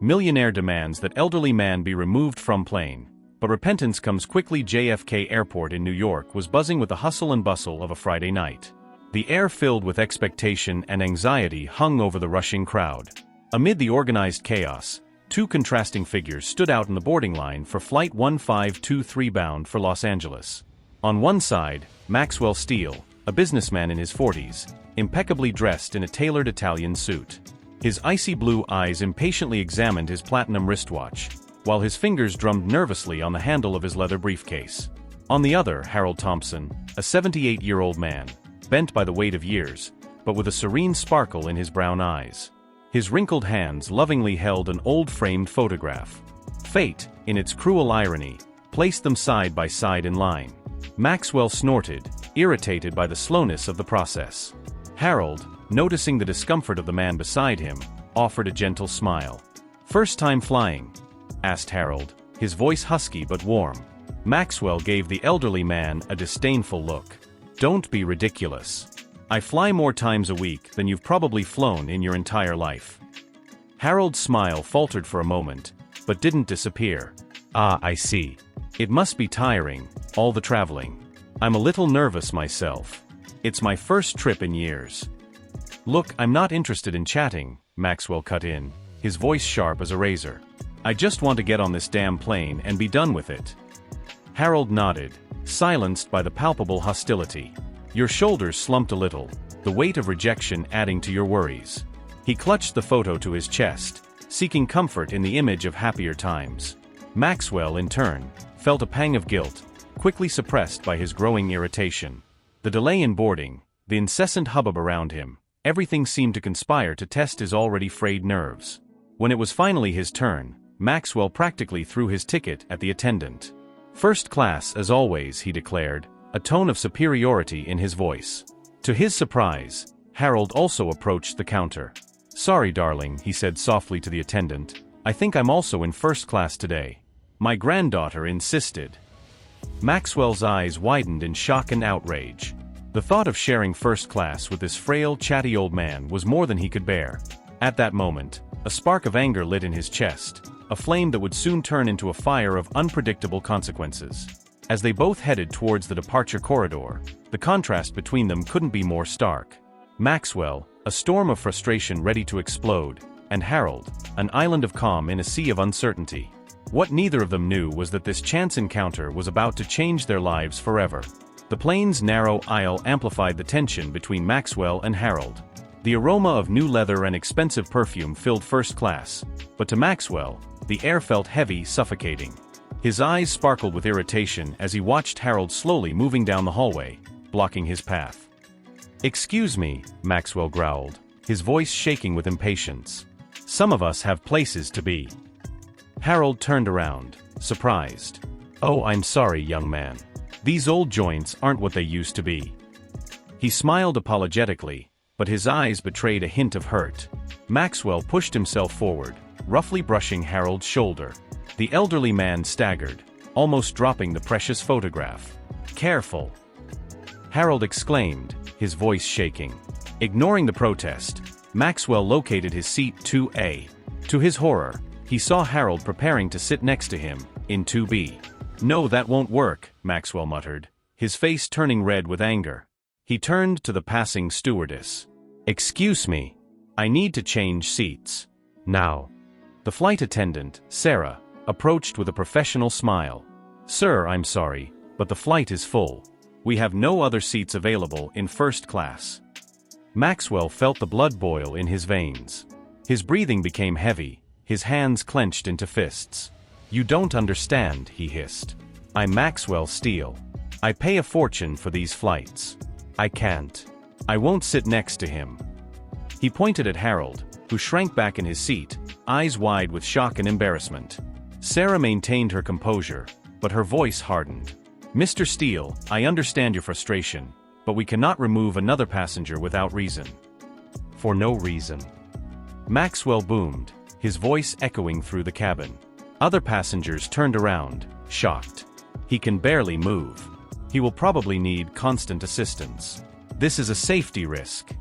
Millionaire demands that elderly man be removed from plane. But repentance comes quickly. JFK Airport in New York was buzzing with the hustle and bustle of a Friday night. The air filled with expectation and anxiety hung over the rushing crowd. Amid the organized chaos, two contrasting figures stood out in the boarding line for Flight 1523 bound for Los Angeles. On one side, Maxwell Steele, a businessman in his 40s, impeccably dressed in a tailored Italian suit. His icy blue eyes impatiently examined his platinum wristwatch, while his fingers drummed nervously on the handle of his leather briefcase. On the other, Harold Thompson, a 78-year-old man, bent by the weight of years, but with a serene sparkle in his brown eyes. His wrinkled hands lovingly held an old framed photograph. Fate, in its cruel irony, placed them side by side in line. Maxwell snorted, irritated by the slowness of the process. Harold, noticing the discomfort of the man beside him, offered a gentle smile. "First time flying?" asked Harold, his voice husky but warm. Maxwell gave the elderly man a disdainful look. "Don't be ridiculous. I fly more times a week than you've probably flown in your entire life." Harold's smile faltered for a moment, but didn't disappear. "Ah, I see. It must be tiring, all the traveling. I'm a little nervous myself. It's my first trip in years." "Look, I'm not interested in chatting," Maxwell cut in, his voice sharp as a razor. "I just want to get on this damn plane and be done with it." Harold nodded, silenced by the palpable hostility. Your shoulders slumped a little, the weight of rejection adding to your worries. He clutched the photo to his chest, seeking comfort in the image of happier times. Maxwell, in turn, felt a pang of guilt, quickly suppressed by his growing irritation. The delay in boarding, the incessant hubbub around him, everything seemed to conspire to test his already frayed nerves. When it was finally his turn, Maxwell practically threw his ticket at the attendant. "First class as always," he declared, a tone of superiority in his voice. To his surprise, Harold also approached the counter. "Sorry, darling," he said softly to the attendant. "I think I'm also in first class today. My granddaughter insisted." Maxwell's eyes widened in shock and outrage. The thought of sharing first class with this frail, chatty old man was more than he could bear. At that moment, a spark of anger lit in his chest, a flame that would soon turn into a fire of unpredictable consequences. As they both headed towards the departure corridor, the contrast between them couldn't be more stark. Maxwell, a storm of frustration ready to explode, and Harold, an island of calm in a sea of uncertainty. What neither of them knew was that this chance encounter was about to change their lives forever. The plane's narrow aisle amplified the tension between Maxwell and Harold. The aroma of new leather and expensive perfume filled first class, but to Maxwell, the air felt heavy, suffocating. His eyes sparkled with irritation as he watched Harold slowly moving down the hallway, blocking his path. "Excuse me," Maxwell growled, his voice shaking with impatience. "Some of us have places to be." Harold turned around, surprised. "Oh, I'm sorry, young man. These old joints aren't what they used to be." He smiled apologetically, but his eyes betrayed a hint of hurt. Maxwell pushed himself forward, roughly brushing Harold's shoulder. The elderly man staggered, almost dropping the precious photograph. "Careful!" Harold exclaimed, his voice shaking. Ignoring the protest, Maxwell located his seat 2A. To his horror, he saw Harold preparing to sit next to him, in 2B. "No, that won't work," Maxwell muttered, his face turning red with anger. He turned to the passing stewardess. "Excuse me. I need to change seats. Now." The flight attendant, Sarah, approached with a professional smile. "Sir, I'm sorry, but the flight is full. We have no other seats available in first class." Maxwell felt the blood boil in his veins. His breathing became heavy, his hands clenched into fists. "You don't understand," he hissed. "I'm Maxwell Steele. I pay a fortune for these flights. I can't. I won't sit next to him." He pointed at Harold, who shrank back in his seat, eyes wide with shock and embarrassment. Sarah maintained her composure, but her voice hardened. "Mr. Steele, I understand your frustration, but we cannot remove another passenger without reason." "For no reason." Maxwell boomed, his voice echoing through the cabin. Other passengers turned around, shocked. "He can barely move. He will probably need constant assistance. This is a safety risk."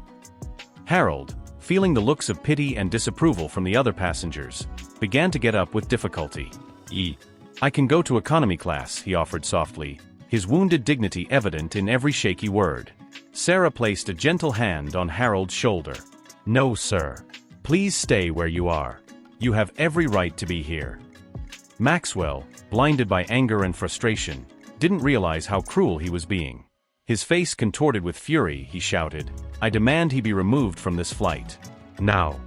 Harold, feeling the looks of pity and disapproval from the other passengers, began to get up with difficulty. I can go to economy class, he offered softly, his wounded dignity evident in every shaky word. Sarah placed a gentle hand on Harold's shoulder. No, sir. Please stay where you are. You have every right to be here. Maxwell, blinded by anger and frustration, didn't realize how cruel he was being. His face contorted with fury, he shouted, I demand he be removed from this flight. Now.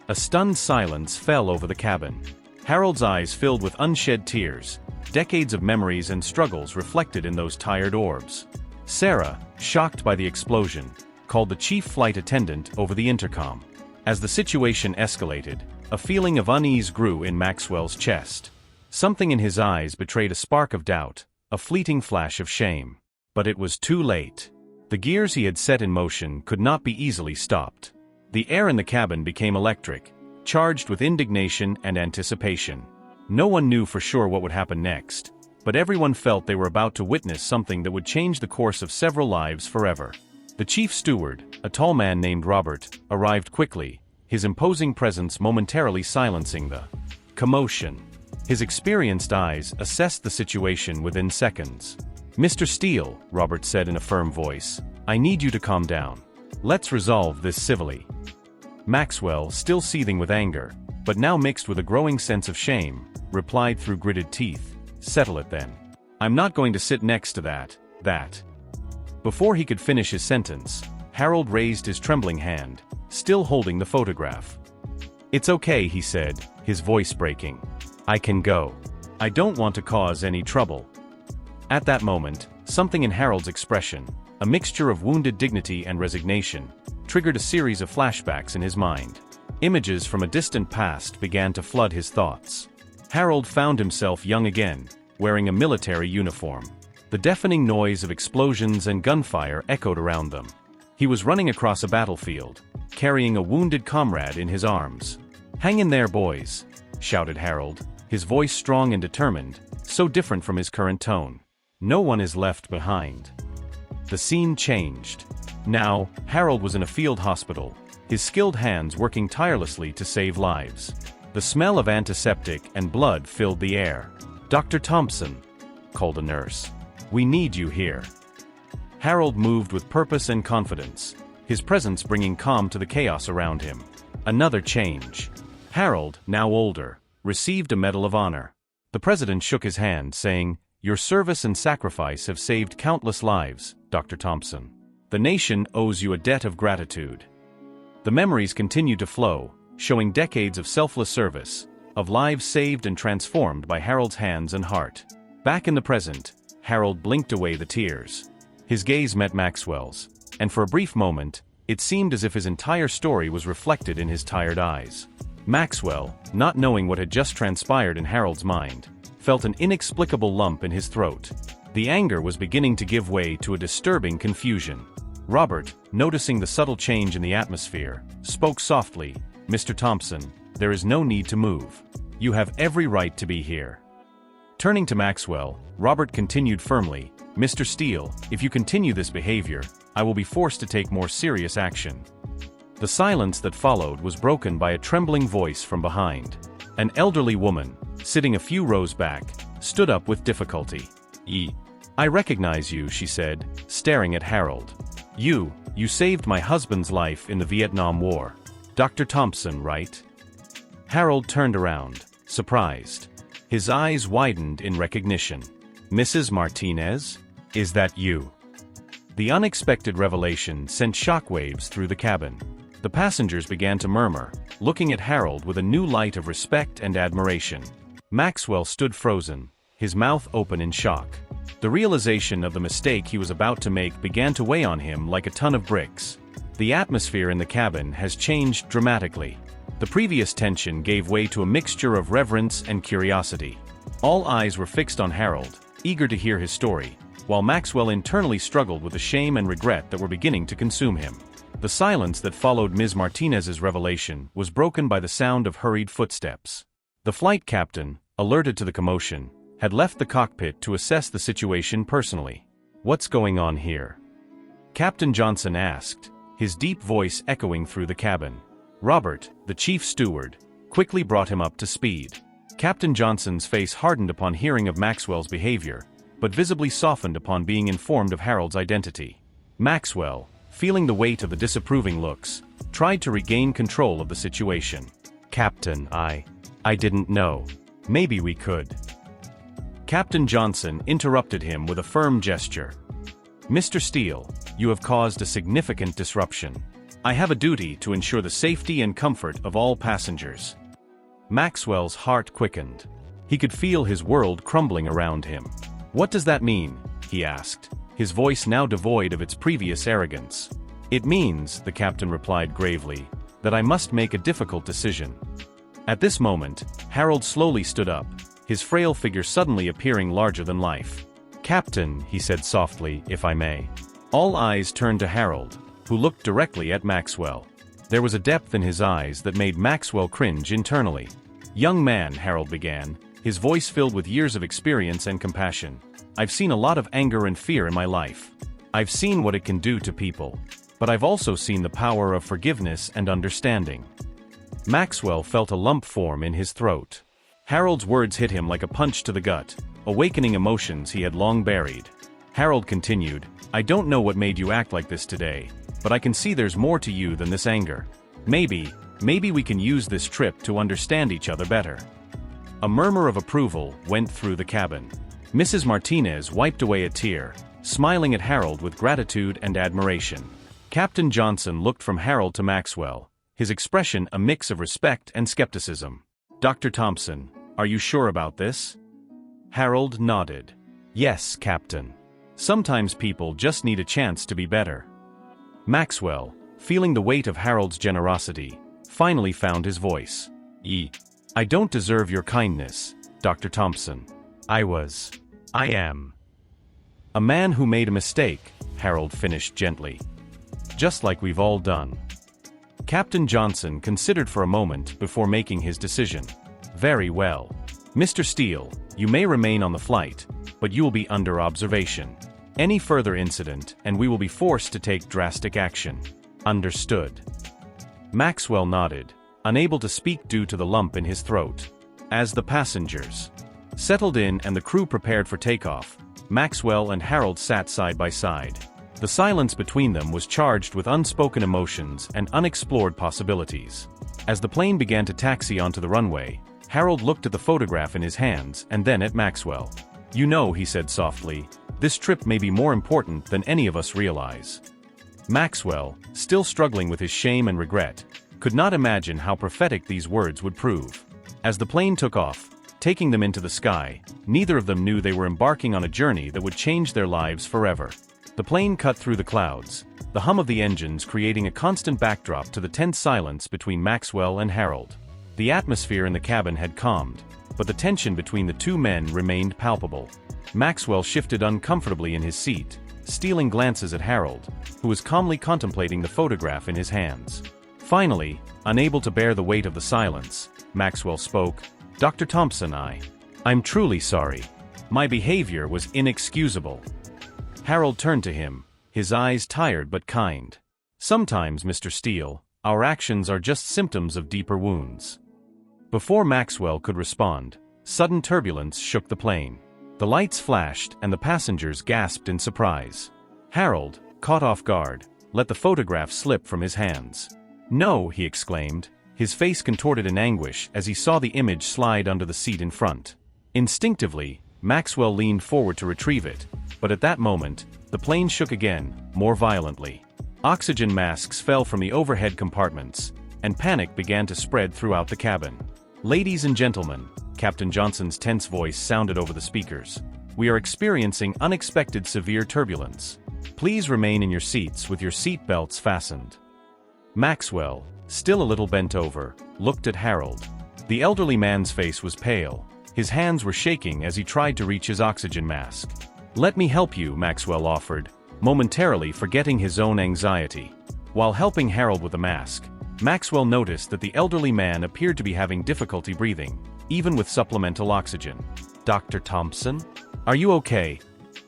A stunned silence fell over the cabin. Harold's eyes filled with unshed tears, decades of memories and struggles reflected in those tired orbs. Sarah, shocked by the explosion, called the chief flight attendant over the intercom. As the situation escalated, a feeling of unease grew in Maxwell's chest. Something in his eyes betrayed a spark of doubt, a fleeting flash of shame. But it was too late. The gears he had set in motion could not be easily stopped. The air in the cabin became electric, charged with indignation and anticipation. No one knew for sure what would happen next, but everyone felt they were about to witness something that would change the course of several lives forever. The chief steward, a tall man named Robert, arrived quickly, his imposing presence momentarily silencing the commotion. His experienced eyes assessed the situation within seconds. Mr. Steele, Robert said in a firm voice, I need you to calm down. Let's resolve this civilly. Maxwell, still seething with anger, but now mixed with a growing sense of shame, replied through gritted teeth, Settle it then. I'm not going to sit next to that. Before he could finish his sentence, Harold raised his trembling hand, still holding the photograph. It's okay, he said, his voice breaking. I can go. I don't want to cause any trouble. At that moment, something in Harold's expression, a mixture of wounded dignity and resignation, triggered a series of flashbacks in his mind. Images from a distant past began to flood his thoughts. Harold found himself young again, wearing a military uniform. The deafening noise of explosions and gunfire echoed around them. He was running across a battlefield, carrying a wounded comrade in his arms. Hang in there, boys, shouted Harold, his voice strong and determined, so different from his current tone. No one is left behind. The scene changed. Now, Harold was in a field hospital, his skilled hands working tirelessly to save lives. The smell of antiseptic and blood filled the air. Dr. Thompson, called a nurse. We need you here. Harold moved with purpose and confidence, his presence bringing calm to the chaos around him. Another change. Harold, now older, received a Medal of Honor. The president shook his hand, saying, Your service and sacrifice have saved countless lives, Dr. Thompson. The nation owes you a debt of gratitude. The memories continued to flow, showing decades of selfless service, of lives saved and transformed by Harold's hands and heart. Back in the present, Harold blinked away the tears. His gaze met Maxwell's, and for a brief moment, it seemed as if his entire story was reflected in his tired eyes. Maxwell, not knowing what had just transpired in Harold's mind, felt an inexplicable lump in his throat. The anger was beginning to give way to a disturbing confusion. Robert, noticing the subtle change in the atmosphere, spoke softly, Mr. Thompson, there is no need to move. You have every right to be here. Turning to Maxwell, Robert continued firmly, Mr. Steele, if you continue this behavior, I will be forced to take more serious action. The silence that followed was broken by a trembling voice from behind. An elderly woman, sitting a few rows back, stood up with difficulty. I recognize you, she said, staring at Harold. You saved my husband's life in the Vietnam War. Dr. Thompson, right? Harold turned around, surprised. His eyes widened in recognition. Mrs. Martinez? Is that you? The unexpected revelation sent shockwaves through the cabin. The passengers began to murmur, looking at Harold with a new light of respect and admiration. Maxwell stood frozen, his mouth open in shock. The realization of the mistake he was about to make began to weigh on him like a ton of bricks. The atmosphere in the cabin has changed dramatically. The previous tension gave way to a mixture of reverence and curiosity. All eyes were fixed on Harold, eager to hear his story, while Maxwell internally struggled with the shame and regret that were beginning to consume him. The silence that followed Ms. Martinez's revelation was broken by the sound of hurried footsteps. The flight captain, alerted to the commotion, had left the cockpit to assess the situation personally. What's going on here? Captain Johnson asked, his deep voice echoing through the cabin. Robert, the chief steward, quickly brought him up to speed. Captain Johnson's face hardened upon hearing of Maxwell's behavior, but visibly softened upon being informed of Harold's identity. Maxwell, feeling the weight of the disapproving looks, tried to regain control of the situation. "Captain, I didn't know. Maybe we could." Captain Johnson interrupted him with a firm gesture. "Mr. Steele, you have caused a significant disruption. I have a duty to ensure the safety and comfort of all passengers." Maxwell's heart quickened. He could feel his world crumbling around him. "What does that mean?" he asked, his voice now devoid of its previous arrogance. "It means," the captain replied gravely, "that I must make a difficult decision." At this moment, Harold slowly stood up, his frail figure suddenly appearing larger than life. "Captain," he said softly, "if I may." All eyes turned to Harold, who looked directly at Maxwell. There was a depth in his eyes that made Maxwell cringe internally. "Young man," Harold began, his voice filled with years of experience and compassion, "I've seen a lot of anger and fear in my life. I've seen what it can do to people. But I've also seen the power of forgiveness and understanding." Maxwell felt a lump form in his throat. Harold's words hit him like a punch to the gut, awakening emotions he had long buried. Harold continued, "I don't know what made you act like this today, but I can see there's more to you than this anger. Maybe we can use this trip to understand each other better." A murmur of approval went through the cabin. Mrs. Martinez wiped away a tear, smiling at Harold with gratitude and admiration. Captain Johnson looked from Harold to Maxwell, his expression a mix of respect and skepticism. "Dr. Thompson, are you sure about this?" Harold nodded. "Yes, Captain. Sometimes people just need a chance to be better." Maxwell, feeling the weight of Harold's generosity, finally found his voice. I don't deserve your kindness, Dr. Thompson. I am. A man who made a mistake," Harold finished gently. "Just like we've all done." Captain Johnson considered for a moment before making his decision. "Very well. Mr. Steele, you may remain on the flight, but you will be under observation. Any further incident, and we will be forced to take drastic action." "Understood." Maxwell nodded, unable to speak due to the lump in his throat. As the passengers settled in and the crew prepared for takeoff, Maxwell and Harold sat side by side. The silence between them was charged with unspoken emotions and unexplored possibilities. As the plane began to taxi onto the runway, Harold looked at the photograph in his hands and then at Maxwell. "You know," he said softly, "this trip may be more important than any of us realize." Maxwell, still struggling with his shame and regret, could not imagine how prophetic these words would prove. As the plane took off, taking them into the sky, neither of them knew they were embarking on a journey that would change their lives forever. The plane cut through the clouds, the hum of the engines creating a constant backdrop to the tense silence between Maxwell and Harold. The atmosphere in the cabin had calmed, but the tension between the two men remained palpable. Maxwell shifted uncomfortably in his seat, stealing glances at Harold, who was calmly contemplating the photograph in his hands. Finally, unable to bear the weight of the silence, Maxwell spoke, "Dr. Thompson, I'm truly sorry. My behavior was inexcusable." Harold turned to him, his eyes tired but kind. "Sometimes, Mr. Steele, our actions are just symptoms of deeper wounds." Before Maxwell could respond, sudden turbulence shook the plane. The lights flashed and the passengers gasped in surprise. Harold, caught off guard, let the photograph slip from his hands. "No," he exclaimed, his face contorted in anguish as he saw the image slide under the seat in front. Instinctively, Maxwell leaned forward to retrieve it, but at that moment, the plane shook again, more violently. Oxygen masks fell from the overhead compartments, and panic began to spread throughout the cabin. "Ladies and gentlemen," Captain Johnson's tense voice sounded over the speakers, "we are experiencing unexpected severe turbulence. Please remain in your seats with your seat belts fastened." Maxwell, still a little bent over, looked at Harold. The elderly man's face was pale. His hands were shaking as he tried to reach his oxygen mask. "Let me help you," Maxwell offered, momentarily forgetting his own anxiety. While helping Harold with the mask, Maxwell noticed that the elderly man appeared to be having difficulty breathing, even with supplemental oxygen. "Dr. Thompson? Are you okay?"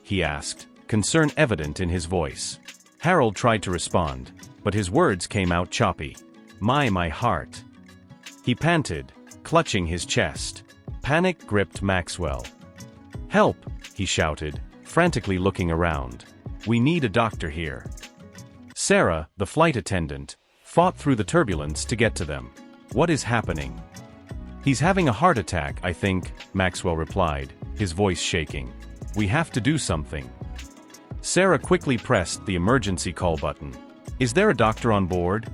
he asked, concern evident in his voice. Harold tried to respond, but his words came out choppy. My heart." He panted, clutching his chest. Panic gripped Maxwell. "Help!" he shouted, frantically looking around. "We need a doctor here." Sarah, the flight attendant, fought through the turbulence to get to them. "What is happening?" "He's having a heart attack, I think," Maxwell replied, his voice shaking. "We have to do something." Sarah quickly pressed the emergency call button. "Is there a doctor on board?"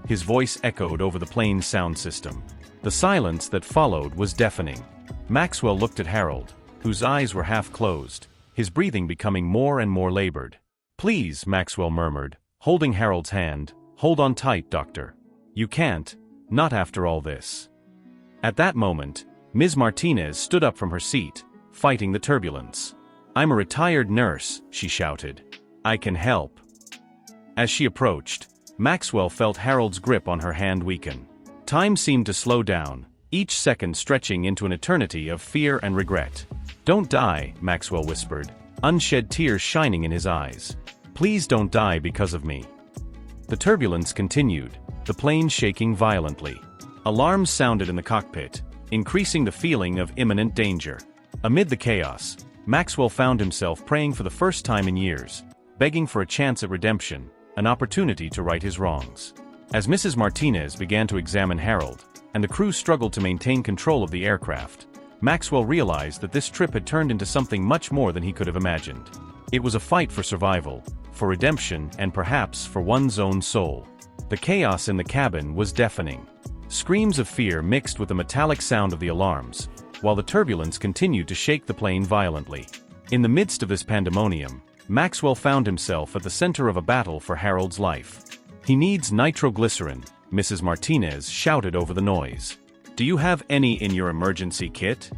His voice echoed over the plane's sound system. The silence that followed was deafening. Maxwell looked at Harold, whose eyes were half closed, his breathing becoming more and more labored. "Please," Maxwell murmured, holding Harold's hand, "hold on tight, doctor. You can't, not after all this." At that moment, Ms. Martinez stood up from her seat, fighting the turbulence. "I'm a retired nurse," she shouted. "I can help." As she approached, Maxwell felt Harold's grip on her hand weaken. Time seemed to slow down, each second stretching into an eternity of fear and regret. "Don't die," Maxwell whispered, unshed tears shining in his eyes. "Please don't die because of me." The turbulence continued, the plane shaking violently. Alarms sounded in the cockpit, increasing the feeling of imminent danger. Amid the chaos, Maxwell found himself praying for the first time in years, begging for a chance at redemption, an opportunity to right his wrongs. As Mrs. Martinez began to examine Harold, and the crew struggled to maintain control of the aircraft, Maxwell realized that this trip had turned into something much more than he could have imagined. It was a fight for survival, for redemption, and perhaps for one's own soul. The chaos in the cabin was deafening. Screams of fear mixed with the metallic sound of the alarms, while the turbulence continued to shake the plane violently. In the midst of this pandemonium, Maxwell found himself at the center of a battle for Harold's life. "He needs nitroglycerin," Mrs. Martinez shouted over the noise. "Do you have any in your emergency kit?"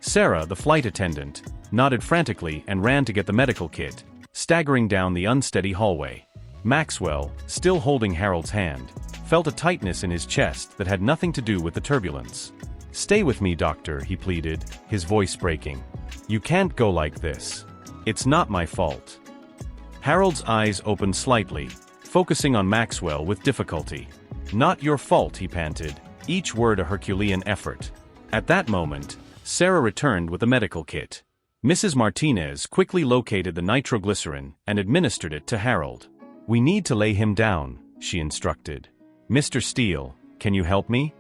Sarah, the flight attendant, nodded frantically and ran to get the medical kit, staggering down the unsteady hallway. Maxwell, still holding Harold's hand, felt a tightness in his chest that had nothing to do with the turbulence. "Stay with me, doctor," he pleaded, his voice breaking. "You can't go like this. It's not my fault." Harold's eyes opened slightly, focusing on Maxwell with difficulty. "Not your fault," he panted, each word a Herculean effort. At that moment, Sarah returned with the medical kit. Mrs. Martinez quickly located the nitroglycerin and administered it to Harold. "We need to lay him down," she instructed. "Mr. Steele, can you help me?"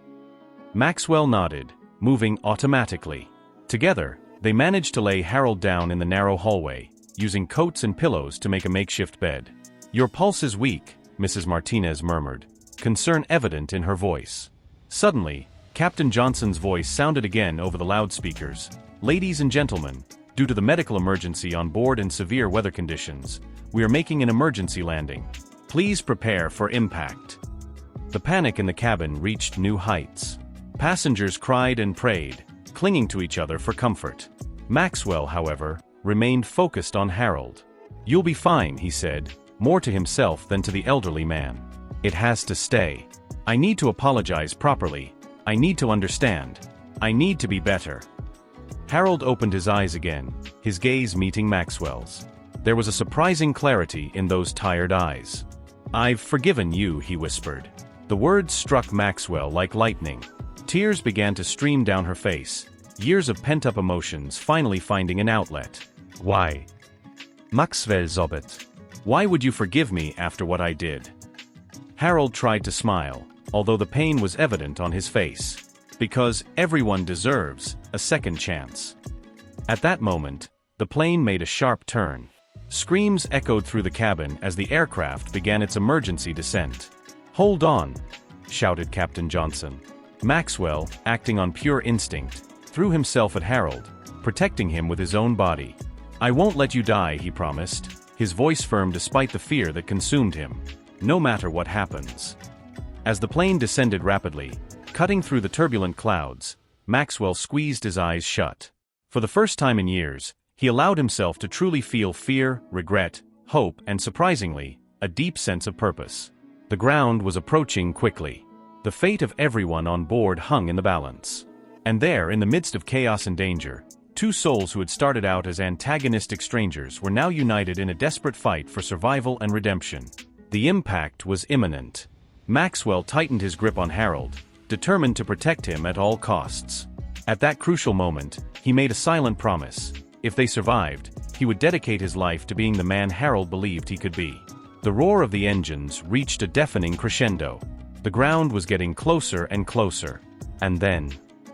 Maxwell nodded, moving automatically. Together, they managed to lay Harold down in the narrow hallway, using coats and pillows to make a makeshift bed. "Your pulse is weak," Mrs. Martinez murmured, concern evident in her voice. Suddenly, Captain Johnson's voice sounded again over the loudspeakers. "Ladies and gentlemen, due to the medical emergency on board and severe weather conditions, we are making an emergency landing. Please prepare for impact." The panic in the cabin reached new heights. Passengers cried and prayed, clinging to each other for comfort. Maxwell, however, remained focused on Harold. "You'll be fine," he said, more to himself than to the elderly man. "It has to stay. I need to apologize properly. I need to understand. I need to be better." Harold opened his eyes again, his gaze meeting Maxwell's. There was a surprising clarity in those tired eyes. "I've forgiven you," he whispered. The words struck Maxwell like lightning. Tears began to stream down her face, years of pent-up emotions finally finding an outlet. "Why?" Maxwell sobbed. "Why would you forgive me after what I did?" Harold tried to smile, although the pain was evident on his face. "Because everyone deserves a second chance." At that moment, the plane made a sharp turn. Screams echoed through the cabin as the aircraft began its emergency descent. "Hold on," shouted Captain Johnson. Maxwell, acting on pure instinct, threw himself at Harold, protecting him with his own body. "I won't let you die," he promised, his voice firm despite the fear that consumed him. "No matter what happens." As the plane descended rapidly, cutting through the turbulent clouds, Maxwell squeezed his eyes shut. For the first time in years, he allowed himself to truly feel fear, regret, hope, and surprisingly, a deep sense of purpose. The ground was approaching quickly. The fate of everyone on board hung in the balance. And there, in the midst of chaos and danger, two souls who had started out as antagonistic strangers were now united in a desperate fight for survival and redemption. The impact was imminent. Maxwell tightened his grip on Harold, determined to protect him at all costs. At that crucial moment, he made a silent promise. If they survived, he would dedicate his life to being the man Harold believed he could be. The roar of the engines reached a deafening crescendo. The ground was getting closer and closer. And then,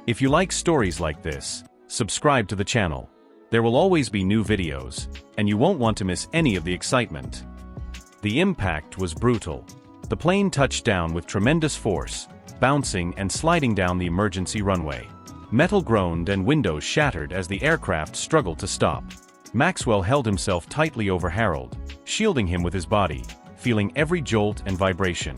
if you like stories like this, subscribe to the channel. There will always be new videos, and you won't want to miss any of the excitement. The impact was brutal. The plane touched down with tremendous force, bouncing and sliding down the emergency runway. Metal groaned and windows shattered as the aircraft struggled to stop. Maxwell held himself tightly over Harold, shielding him with his body, feeling every jolt and vibration.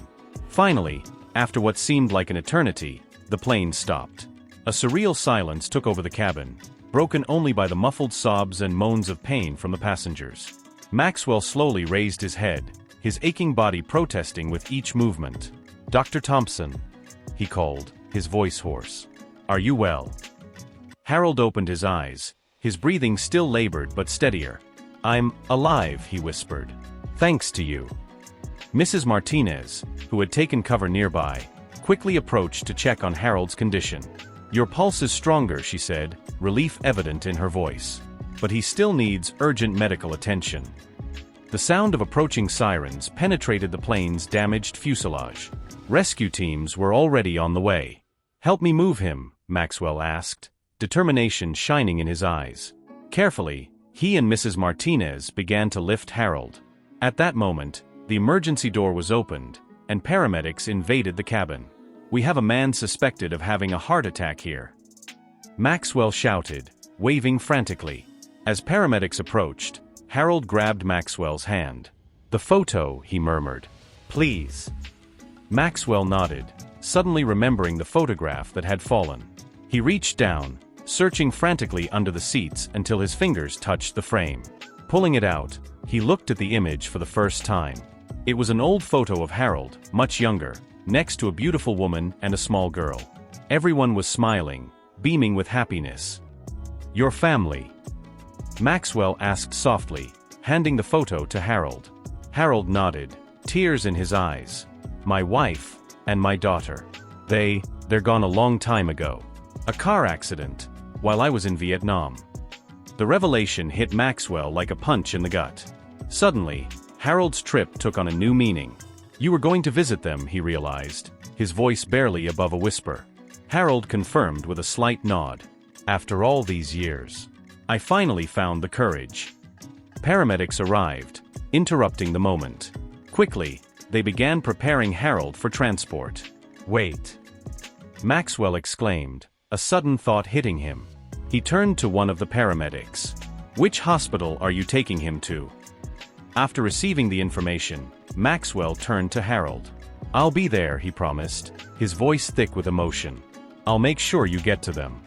Finally, after what seemed like an eternity, the plane stopped. A surreal silence took over the cabin, broken only by the muffled sobs and moans of pain from the passengers. Maxwell slowly raised his head, his aching body protesting with each movement. "Dr. Thompson," he called, his voice hoarse. "Are you well?" Harold opened his eyes, his breathing still labored but steadier. "I'm alive," he whispered. "Thanks to you." Mrs. Martinez, who had taken cover nearby, quickly approached to check on Harold's condition. "Your pulse is stronger," she said, relief evident in her voice. "But he still needs urgent medical attention." The sound of approaching sirens penetrated the plane's damaged fuselage. Rescue teams were already on the way. "Help me move him," Maxwell asked, determination shining in his eyes. Carefully, he and Mrs. Martinez began to lift Harold. At that moment, the emergency door was opened, and paramedics invaded the cabin. "We have a man suspected of having a heart attack here," Maxwell shouted, waving frantically. As paramedics approached, Harold grabbed Maxwell's hand. "The photo," he murmured. "Please." Maxwell nodded, suddenly remembering the photograph that had fallen. He reached down, searching frantically under the seats until his fingers touched the frame. Pulling it out, he looked at the image for the first time. It was an old photo of Harold, much younger, next to a beautiful woman and a small girl. Everyone was smiling, beaming with happiness. "Your family?" Maxwell asked softly, handing the photo to Harold. Harold nodded, tears in his eyes. "My wife, and my daughter. They're gone a long time ago. A car accident, while I was in Vietnam." The revelation hit Maxwell like a punch in the gut. Suddenly, Harold's trip took on a new meaning. "You were going to visit them," he realized, his voice barely above a whisper. Harold confirmed with a slight nod. "After all these years, I finally found the courage." Paramedics arrived, interrupting the moment. Quickly, they began preparing Harold for transport. "Wait!" Maxwell exclaimed, a sudden thought hitting him. He turned to one of the paramedics. "Which hospital are you taking him to?" After receiving the information, Maxwell turned to Harold. "I'll be there," he promised, his voice thick with emotion. "I'll make sure you get to them."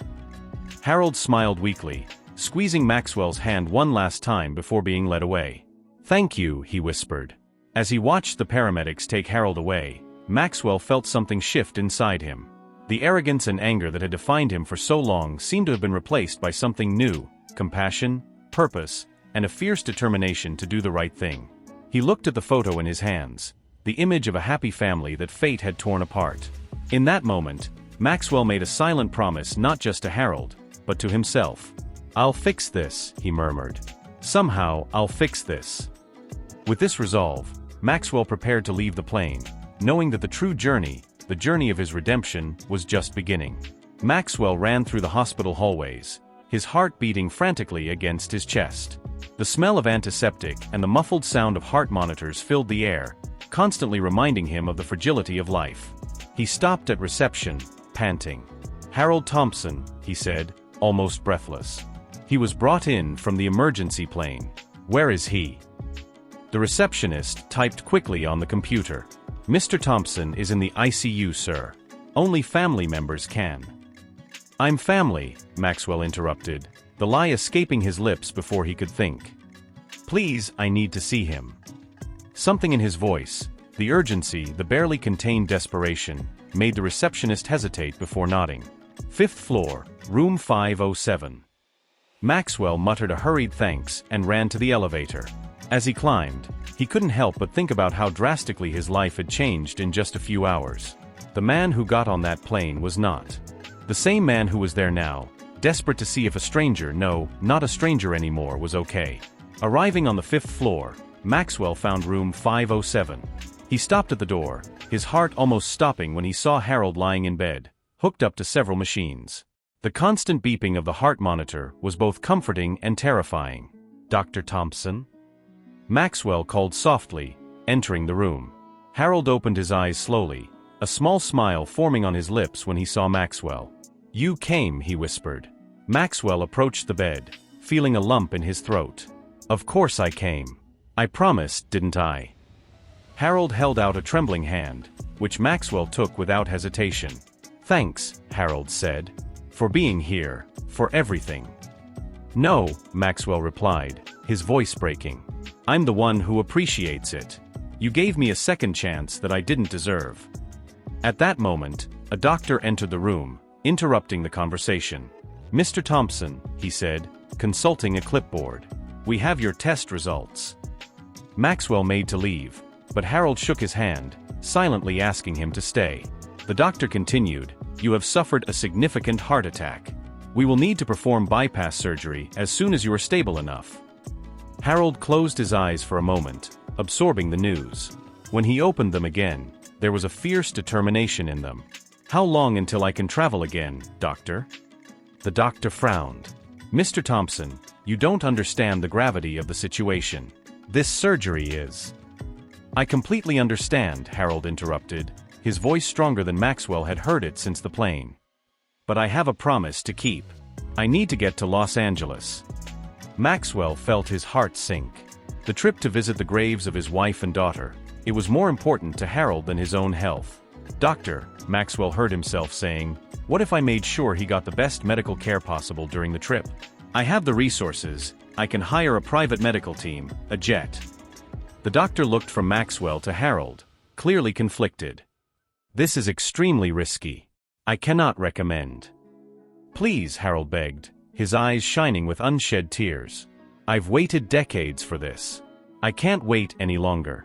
Harold smiled weakly, squeezing Maxwell's hand one last time before being led away. "Thank you," he whispered. As he watched the paramedics take Harold away, Maxwell felt something shift inside him. The arrogance and anger that had defined him for so long seemed to have been replaced by something new: compassion, purpose, and a fierce determination to do the right thing. He looked at the photo in his hands, the image of a happy family that fate had torn apart. In that moment, Maxwell made a silent promise not just to Harold, but to himself. "I'll fix this," he murmured. "Somehow, I'll fix this." With this resolve, Maxwell prepared to leave the plane, knowing that the true journey, the journey of his redemption, was just beginning. Maxwell ran through the hospital hallways, his heart beating frantically against his chest. The smell of antiseptic and the muffled sound of heart monitors filled the air, constantly reminding him of the fragility of life. He stopped at reception, panting. "Harold Thompson," he said, almost breathless. "He was brought in from the emergency plane. Where is he?" The receptionist typed quickly on the computer. "Mr. Thompson is in the ICU, sir. Only family members can." "I'm family," Maxwell interrupted, the lie escaping his lips before he could think. "Please, I need to see him." Something in his voice, the urgency, the barely contained desperation, made the receptionist hesitate before nodding. "Fifth floor, room 507. Maxwell muttered a hurried thanks and ran to the elevator. As he climbed, he couldn't help but think about how drastically his life had changed in just a few hours. The man who got on that plane was not the same man who was there now, desperate to see if a stranger, no, not a stranger anymore, was okay. Arriving on the 5th floor, Maxwell found room 507. He stopped at the door, his heart almost stopping when he saw Harold lying in bed, hooked up to several machines. The constant beeping of the heart monitor was both comforting and terrifying. "Dr. Thompson?" Maxwell called softly, entering the room. Harold opened his eyes slowly, a small smile forming on his lips when he saw Maxwell. "You came," he whispered. Maxwell approached the bed, feeling a lump in his throat. "Of course I came. I promised, didn't I?" Harold held out a trembling hand, which Maxwell took without hesitation. "Thanks," Harold said, "for being here, for everything." "No," Maxwell replied, his voice breaking. "I'm the one who appreciates it. You gave me a second chance that I didn't deserve." At that moment, a doctor entered the room, interrupting the conversation. "Mr. Thompson," he said, consulting a clipboard, "we have your test results." Maxwell made to leave, but Harold shook his hand, silently asking him to stay. The doctor continued, "You have suffered a significant heart attack. We will need to perform bypass surgery as soon as you are stable enough." Harold closed his eyes for a moment, absorbing the news. When he opened them again, there was a fierce determination in them. "How long until I can travel again, doctor?" The doctor frowned. "Mr. Thompson, you don't understand the gravity of the situation. This surgery is—" "I completely understand," Harold interrupted, his voice stronger than Maxwell had heard it since the plane. "But I have a promise to keep. I need to get to Los Angeles." Maxwell felt his heart sink. The trip to visit the graves of his wife and daughter, it was more important to Harold than his own health. "Doctor," Maxwell heard himself saying, "what if I made sure he got the best medical care possible during the trip? I have the resources, I can hire a private medical team, a jet." The doctor looked from Maxwell to Harold, clearly conflicted. "This is extremely risky. I cannot recommend." "Please," Harold begged, his eyes shining with unshed tears. "I've waited decades for this. I can't wait any longer."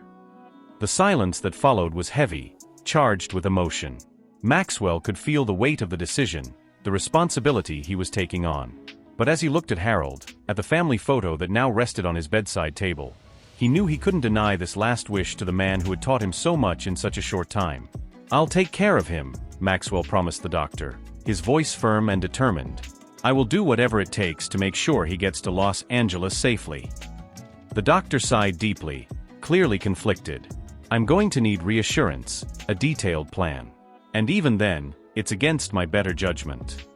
The silence that followed was heavy, charged with emotion. Maxwell could feel the weight of the decision, the responsibility he was taking on. But as he looked at Harold, at the family photo that now rested on his bedside table, he knew he couldn't deny this last wish to the man who had taught him so much in such a short time. "I'll take care of him," Maxwell promised the doctor, his voice firm and determined. "I will do whatever it takes to make sure he gets to Los Angeles safely." The doctor sighed deeply, clearly conflicted. "I'm going to need reassurance, a detailed plan. And even then, it's against my better judgment."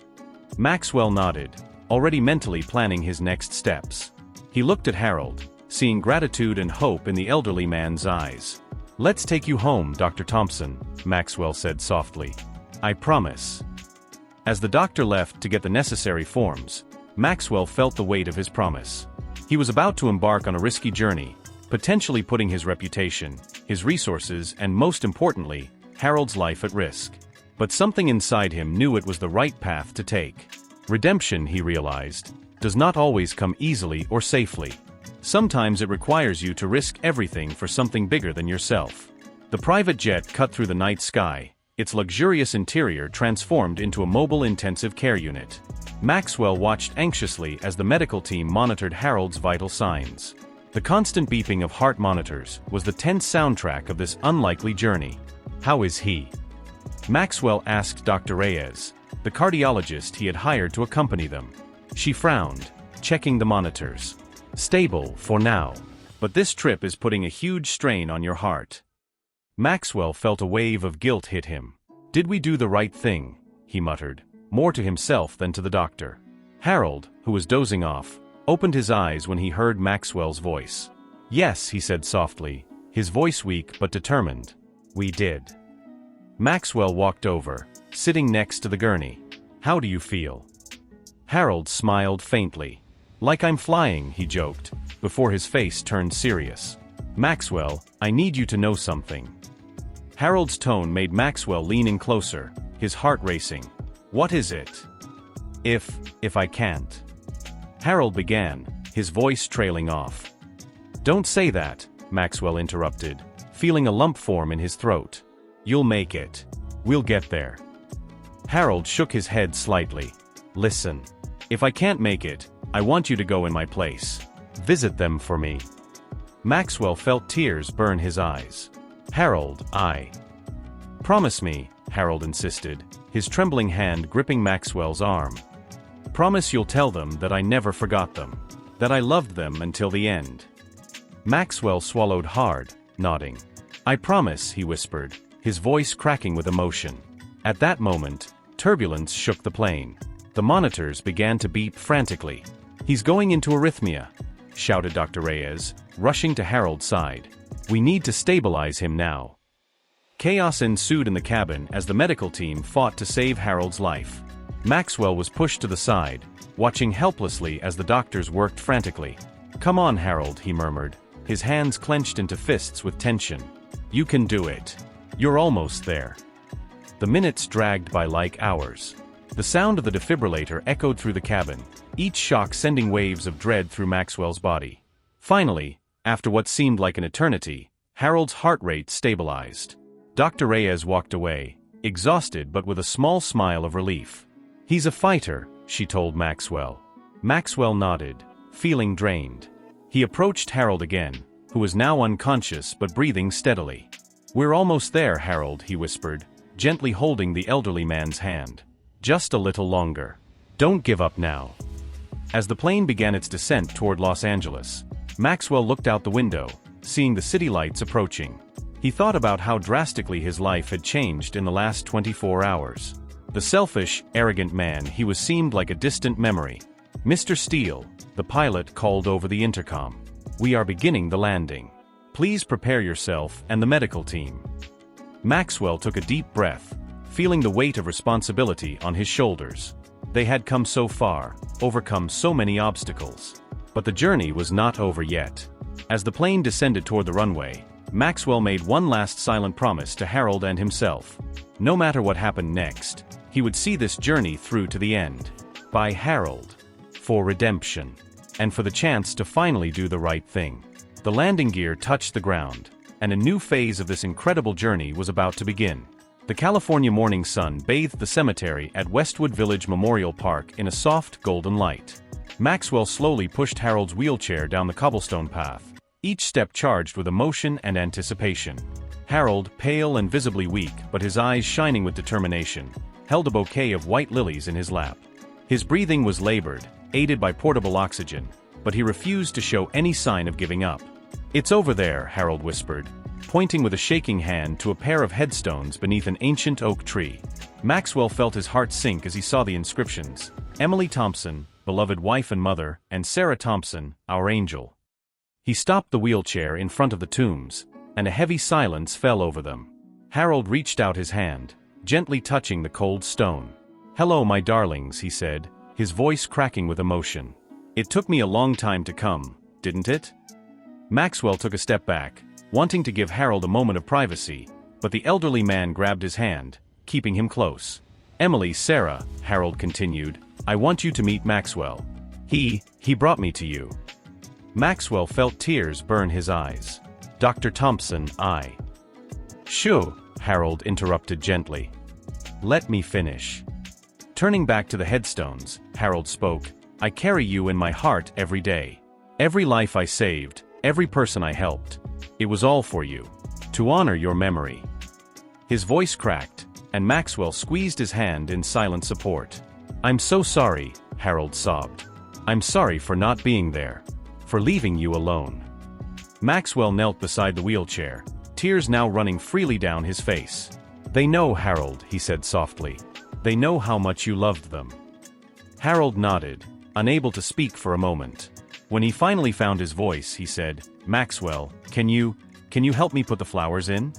Maxwell nodded, already mentally planning his next steps. He looked at Harold, seeing gratitude and hope in the elderly man's eyes. "Let's take you home, Dr. Thompson," Maxwell said softly. "I promise." As the doctor left to get the necessary forms, Maxwell felt the weight of his promise. He was about to embark on a risky journey, potentially putting his reputation, his resources, and most importantly, Harold's life at risk. But something inside him knew it was the right path to take. Redemption, he realized, does not always come easily or safely. Sometimes it requires you to risk everything for something bigger than yourself. The private jet cut through the night sky, its luxurious interior transformed into a mobile intensive care unit. Maxwell watched anxiously as the medical team monitored Harold's vital signs. The constant beeping of heart monitors was the tense soundtrack of this unlikely journey. "How is he?" Maxwell asked Dr. Reyes, the cardiologist he had hired to accompany them. She frowned, checking the monitors. "Stable, for now. But this trip is putting a huge strain on your heart." Maxwell felt a wave of guilt hit him. "Did we do the right thing?" he muttered, more to himself than to the doctor. Harold, who was dozing off, opened his eyes when he heard Maxwell's voice. "Yes," he said softly, his voice weak but determined. "We did." Maxwell walked over, sitting next to the gurney. "How do you feel?" Harold smiled faintly. "Like I'm flying," he joked, before his face turned serious. "Maxwell, I need you to know something." Harold's tone made Maxwell lean in closer, his heart racing. "What is it?" If I can't." Harold began, his voice trailing off. "Don't say that," Maxwell interrupted, feeling a lump form in his throat. "You'll make it. We'll get there. Harold shook his head slightly. Listen. If I can't make it, I want you to go in my place. Visit them for me. Maxwell felt tears burn his eyes. Harold, I. Promise me, Harold insisted, his trembling hand gripping Maxwell's arm. Promise you'll tell them that I never forgot them. That I loved them until the end. Maxwell swallowed hard, nodding. I promise, he whispered, his voice cracking with emotion. At that moment, turbulence shook the plane. The monitors began to beep frantically. He's going into arrhythmia, shouted Dr. Reyes, rushing to Harold's side. We need to stabilize him now. Chaos ensued in the cabin as the medical team fought to save Harold's life. Maxwell was pushed to the side, watching helplessly as the doctors worked frantically. Come on, Harold, he murmured, his hands clenched into fists with tension. You can do it. You're almost there. The minutes dragged by like hours. The sound of the defibrillator echoed through the cabin, each shock sending waves of dread through Maxwell's body. Finally, after what seemed like an eternity, Harold's heart rate stabilized. Dr. Reyes walked away, exhausted but with a small smile of relief. He's a fighter, she told Maxwell. Maxwell nodded, feeling drained. He approached Harold again, who was now unconscious but breathing steadily. We're almost there, Harold, he whispered, gently holding the elderly man's hand. Just a little longer. Don't give up now. As the plane began its descent toward Los Angeles, Maxwell looked out the window, seeing the city lights approaching. He thought about how drastically his life had changed in the last 24 hours. The selfish, arrogant man he was seemed like a distant memory. Mr. Steele, the pilot called over the intercom. We are beginning the landing. Please prepare yourself and the medical team. Maxwell took a deep breath, feeling the weight of responsibility on his shoulders. They had come so far, overcome so many obstacles. But the journey was not over yet. As the plane descended toward the runway, Maxwell made one last silent promise to Harold and himself. No matter what happened next, he would see this journey through to the end. By Harold. For redemption. And for the chance to finally do the right thing. The landing gear touched the ground, and a new phase of this incredible journey was about to begin. The California morning sun bathed the cemetery at Westwood Village Memorial Park in a soft, golden light. Maxwell slowly pushed Harold's wheelchair down the cobblestone path, each step charged with emotion and anticipation. Harold, pale and visibly weak but his eyes shining with determination, held a bouquet of white lilies in his lap. His breathing was labored, aided by portable oxygen, but he refused to show any sign of giving up. It's over there, Harold whispered, pointing with a shaking hand to a pair of headstones beneath an ancient oak tree. Maxwell felt his heart sink as he saw the inscriptions: Emily Thompson, beloved wife and mother, and Sarah Thompson, our angel. He stopped the wheelchair in front of the tombs, and a heavy silence fell over them. Harold reached out his hand, gently touching the cold stone. Hello, my darlings, he said, his voice cracking with emotion. It took me a long time to come, didn't it? Maxwell took a step back, wanting to give Harold a moment of privacy, but the elderly man grabbed his hand, keeping him close. Emily, Sarah, Harold continued, I want you to meet Maxwell. He brought me to you. Maxwell felt tears burn his eyes. Dr. Thompson, I. Shoo, Harold interrupted gently. Let me finish. Turning back to the headstones, Harold spoke, I carry you in my heart every day. Every life I saved, every person I helped. It was all for you. To honor your memory. His voice cracked, and Maxwell squeezed his hand in silent support. I'm so sorry, Harold sobbed. I'm sorry for not being there. For leaving you alone. Maxwell knelt beside the wheelchair, tears now running freely down his face. They know, Harold, he said softly. They know how much you loved them. Harold nodded, unable to speak for a moment. When he finally found his voice, he said, Maxwell, can you help me put the flowers in?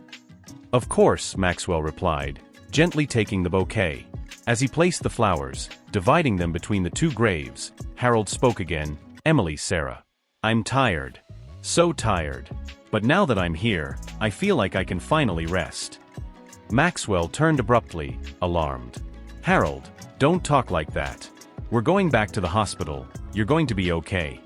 Of course, Maxwell replied, gently taking the bouquet. As he placed the flowers, dividing them between the two graves, Harold spoke again, Emily, Sarah. I'm tired. So tired. But now that I'm here, I feel like I can finally rest. Maxwell turned abruptly, alarmed. Harold, don't talk like that. We're going back to the hospital. You're going to be okay.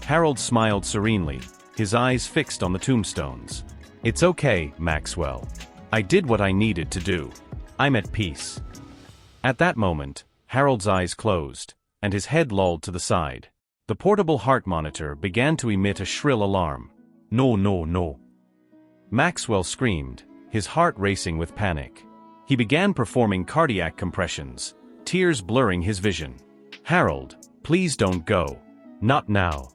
Harold smiled serenely, his eyes fixed on the tombstones. It's okay, Maxwell. I did what I needed to do. I'm at peace. At that moment, Harold's eyes closed, and his head lolled to the side. The portable heart monitor began to emit a shrill alarm. No, no, no. Maxwell screamed, his heart racing with panic. He began performing cardiac compressions, tears blurring his vision. Harold, please don't go. Not now.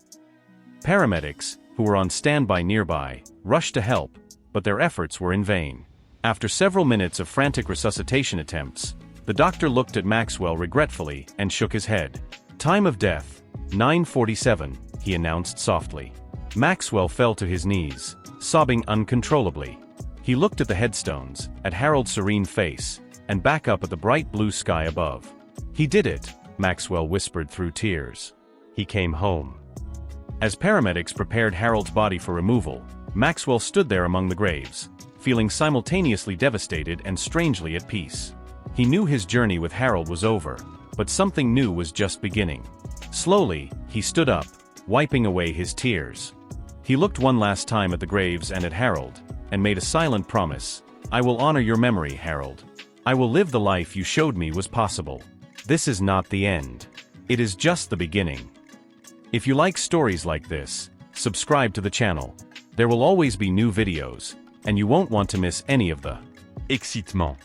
Paramedics, who were on standby nearby, rushed to help, but their efforts were in vain. After several minutes of frantic resuscitation attempts, the doctor looked at Maxwell regretfully and shook his head. Time of death, 9:47, he announced softly. Maxwell fell to his knees, sobbing uncontrollably. He looked at the headstones, at Harold's serene face, and back up at the bright blue sky above. He did it, Maxwell whispered through tears. He came home. As paramedics prepared Harold's body for removal, Maxwell stood there among the graves, feeling simultaneously devastated and strangely at peace. He knew his journey with Harold was over, but something new was just beginning. Slowly, he stood up, wiping away his tears. He looked one last time at the graves and at Harold, and made a silent promise. I will honor your memory, Harold. I will live the life you showed me was possible. This is not the end. It is just the beginning. If you like stories like this, subscribe to the channel. There will always be new videos, and you won't want to miss any of the excitement.